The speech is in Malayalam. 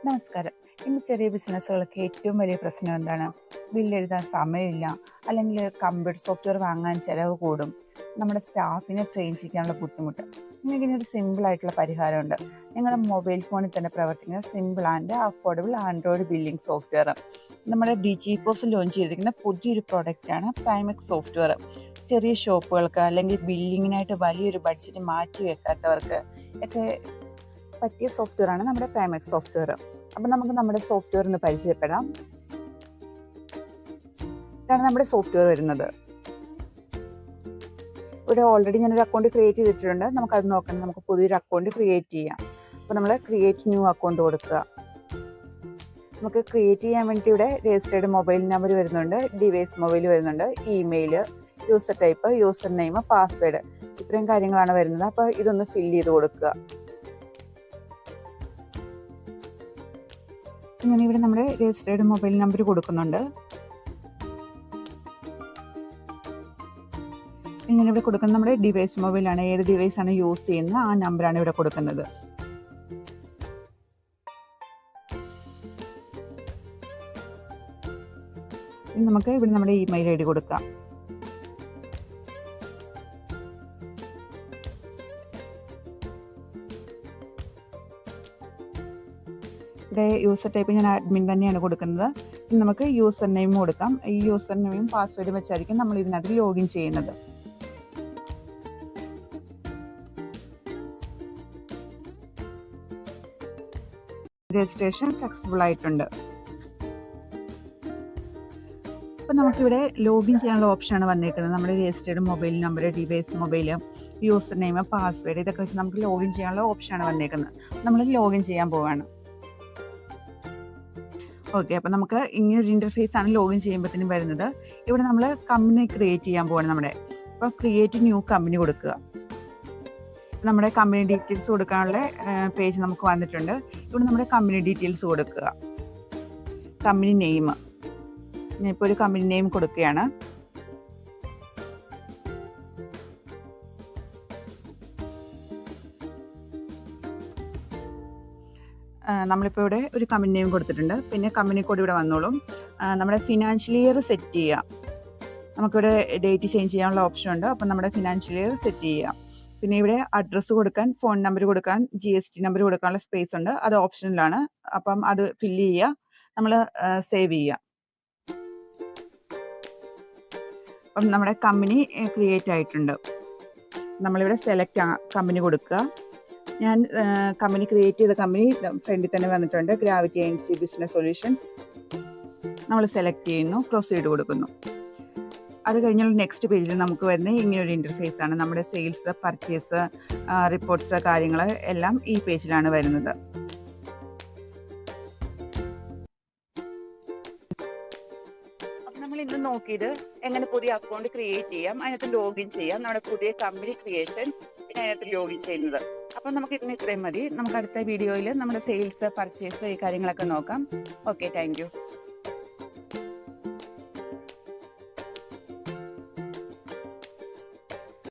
നമസ്കാരം. ഇന്ന് ചെറിയ ബിസിനസ്സുകൾക്ക് ഏറ്റവും വലിയ പ്രശ്നം എന്താണ്? ബില്ലെഴുതാൻ സമയമില്ല, അല്ലെങ്കിൽ കമ്പ്യൂട്ടർ സോഫ്റ്റ്വെയർ വാങ്ങാൻ ചിലവ് കൂടും, നമ്മുടെ സ്റ്റാഫിനെ ട്രെയിൻ ചെയ്യാനുള്ള ബുദ്ധിമുട്ട്. ഇതിനൊരു സിമ്പിൾ ആയിട്ടുള്ള പരിഹാരമുണ്ട്. നിങ്ങളുടെ മൊബൈൽ ഫോണിൽ തന്നെ പ്രവർത്തിക്കുന്ന simple and affordable Android billing software. നമ്മുടെ ഡിജിപോസ് ലോഞ്ച് ചെയ്തിരിക്കുന്ന പുതിയൊരു പ്രൊഡക്റ്റാണ് പ്രൈമെക്സ് സോഫ്റ്റ്വെയർ. ചെറിയ ഷോപ്പുകൾക്ക് അല്ലെങ്കിൽ ബില്ലിങ്ങിനായിട്ട് വലിയൊരു ബഡ്ജറ്റ് മാറ്റി വെക്കാത്തവർക്ക് ഒക്കെ പറ്റിയ സോഫ്റ്റ്വെയർ ആണ് നമ്മുടെ പ്രൈമെക്സ് സോഫ്റ്റ്വെയർ. അപ്പം നമുക്ക് നമ്മുടെ സോഫ്റ്റ്വെയർ ഒന്ന് പരിചയപ്പെടാം. ഇതാണ് നമ്മുടെ സോഫ്റ്റ്വെയർ വരുന്നത്. ഇവിടെ ഓൾറെഡി ഞാനൊരു അക്കൗണ്ട് ക്രിയേറ്റ് ചെയ്തിട്ടുണ്ട്. നമുക്കത് നോക്കണം. നമുക്ക് പുതിയൊരു അക്കൗണ്ട് ക്രിയേറ്റ് ചെയ്യാം. അപ്പോൾ നമ്മൾ ക്രിയേറ്റ് ന്യൂ അക്കൗണ്ട് കൊടുക്കുക. നമുക്ക് ക്രിയേറ്റ് ചെയ്യാൻ വേണ്ടി ഇവിടെ രജിസ്റ്റേർഡ് മൊബൈൽ നമ്പർ വരുന്നുണ്ട്, ഡിവൈസ് മൊബൈൽ വരുന്നുണ്ട്, email, user type, user name, password, ഇത്രയും കാര്യങ്ങളാണ് വരുന്നത്. അപ്പോൾ ഇതൊന്ന് ഫില്ല് ചെയ്ത് കൊടുക്കുക. ഇങ്ങനെ ഇവിടെ നമ്മുടെ രജിസ്റ്റേർഡ് മൊബൈൽ നമ്പർ കൊടുക്കുന്നുണ്ട്. ഇങ്ങനെ ഇവിടെ കൊടുക്കുന്നത് നമ്മുടെ ഡിവൈസ് മൊബൈലാണ്. ഏത് ഡിവൈസാണ് യൂസ് ചെയ്യുന്നത് ആ നമ്പറാണ് ഇവിടെ കൊടുക്കുന്നത്. നമുക്ക് ഇവിടെ നമ്മുടെ ഇമെയിൽ ഐ ഡി കൊടുക്കാം. ഇവിടെ യൂസർ ടൈപ്പ് ഞാൻ അഡ്മിൻ തന്നെയാണ് കൊടുക്കുന്നത്. നമുക്ക് യൂസർ നെയിം കൊടുക്കാം. ഈ യൂസർ നെയിം പാസ്വേഡും വെച്ചായിരിക്കും നമ്മൾ ഇതിനകത്ത് ലോഗിൻ ചെയ്യുന്നത്. രജിസ്ട്രേഷൻ സക്സസ്ഫുൾ ആയിട്ടുണ്ട്. അപ്പോൾ നമുക്കിവിടെ ലോഗിൻ ചെയ്യാനുള്ള ഓപ്ഷനാണ് വന്നേക്കുന്നത്. നമ്മുടെ registered mobile number, device mobile, user name, password, ഇതൊക്കെ വെച്ച് നമുക്ക് ലോഗിൻ ചെയ്യാനുള്ള ഓപ്ഷനാണ് വന്നേക്കുന്നത്. നമ്മൾ ലോഗിൻ ചെയ്യാൻ പോവുകയാണ്. ഓക്കെ, അപ്പോൾ നമുക്ക് ഇങ്ങനൊരു ഇൻ്റർഫേസ് ആണ് ലോഗിൻ ചെയ്യുമ്പോഴത്തേനും വരുന്നത്. ഇവിടെ നമ്മൾ കമ്പനി ക്രിയേറ്റ് ചെയ്യാൻ പോവാണ്. അപ്പോൾ ക്രിയേറ്റ് ന്യൂ കമ്പനി കൊടുക്കുക. നമ്മുടെ കമ്പനി ഡീറ്റെയിൽസ് കൊടുക്കാനുള്ള പേജ് നമുക്ക് വന്നിട്ടുണ്ട്. ഇവിടെ നമ്മുടെ കമ്പനി ഡീറ്റെയിൽസ് കൊടുക്കുക. കമ്പനി നെയിം, ഞാനിപ്പോൾ ഒരു കമ്പനി നെയിം കൊടുക്കുകയാണ്. നമ്മളിപ്പോൾ ഇവിടെ ഒരു കമ്പനി നെയിം കൊടുത്തിട്ടുണ്ട്. പിന്നെ കമ്പനി കോഡ് ഇവിടെ വന്നോളും. നമ്മുടെ ഫിനാൻഷ്യൽ ഇയർ സെറ്റ് ചെയ്യാം. നമുക്കിവിടെ ഡേറ്റ് ചേഞ്ച് ചെയ്യാനുള്ള ഓപ്ഷൻ ഉണ്ട്. അപ്പം നമ്മുടെ ഫിനാൻഷ്യൽ ഇയർ സെറ്റ് ചെയ്യാം. പിന്നെ ഇവിടെ അഡ്രസ്സ് കൊടുക്കാൻ, ഫോൺ നമ്പർ കൊടുക്കാൻ, GST നമ്പർ കൊടുക്കാനുള്ള സ്പേസ് ഉണ്ട്. അത് ഓപ്ഷനിലാണ്. അപ്പം അത് ഫില്ല് ചെയ്യുക. നമ്മൾ സേവ് ചെയ്യുക. അപ്പം നമ്മുടെ കമ്പനി ക്രിയേറ്റ് ആയിട്ടുണ്ട്. നമ്മളിവിടെ സെലക്ട് കമ്പനി കൊടുക്കുക. ഞാൻ കമ്പനി ക്രിയേറ്റ് ചെയ്ത കമ്പനി ഫ്രണ്ടിൽ തന്നെ വന്നിട്ടുണ്ട്, ഗ്രാവിറ്റി ANC ബിസിനസ് സൊല്യൂഷൻസ്. നമ്മൾ സെലക്ട് ചെയ്യുന്നു, പ്രൊസീഡ് കൊടുക്കുന്നു. അത് കഴിഞ്ഞാൽ നെക്സ്റ്റ് പേജിൽ നമുക്ക് വരുന്ന ഇങ്ങനൊരു ഇൻ്റർഫേസ് ആണ്. നമ്മുടെ സെയിൽസ്, പർച്ചേസ്, റിപ്പോർട്ട്സ്, കാര്യങ്ങൾ എല്ലാം ഈ പേജിലാണ് വരുന്നത്. നമ്മൾ ഇന്ന് നോക്കിയത് എങ്ങനെ പുതിയ അക്കൗണ്ട് ക്രിയേറ്റ് ചെയ്യാം, അതിനകത്ത് ലോഗിൻ ചെയ്യാം, നമ്മുടെ പുതിയ കമ്പനി ക്രിയേഷൻ, പിന്നെ അതിനകത്ത് ലോഗിൻ ചെയ്യുന്നത്. അപ്പം നമുക്ക് ഇന്ന് ഇത്രയും മതി. നമുക്ക് അടുത്ത വീഡിയോയിൽ നമ്മുടെ സെയിൽസ്, പർച്ചേസ്, ഈ കാര്യങ്ങളൊക്കെ നോക്കാം. Okay, thank you.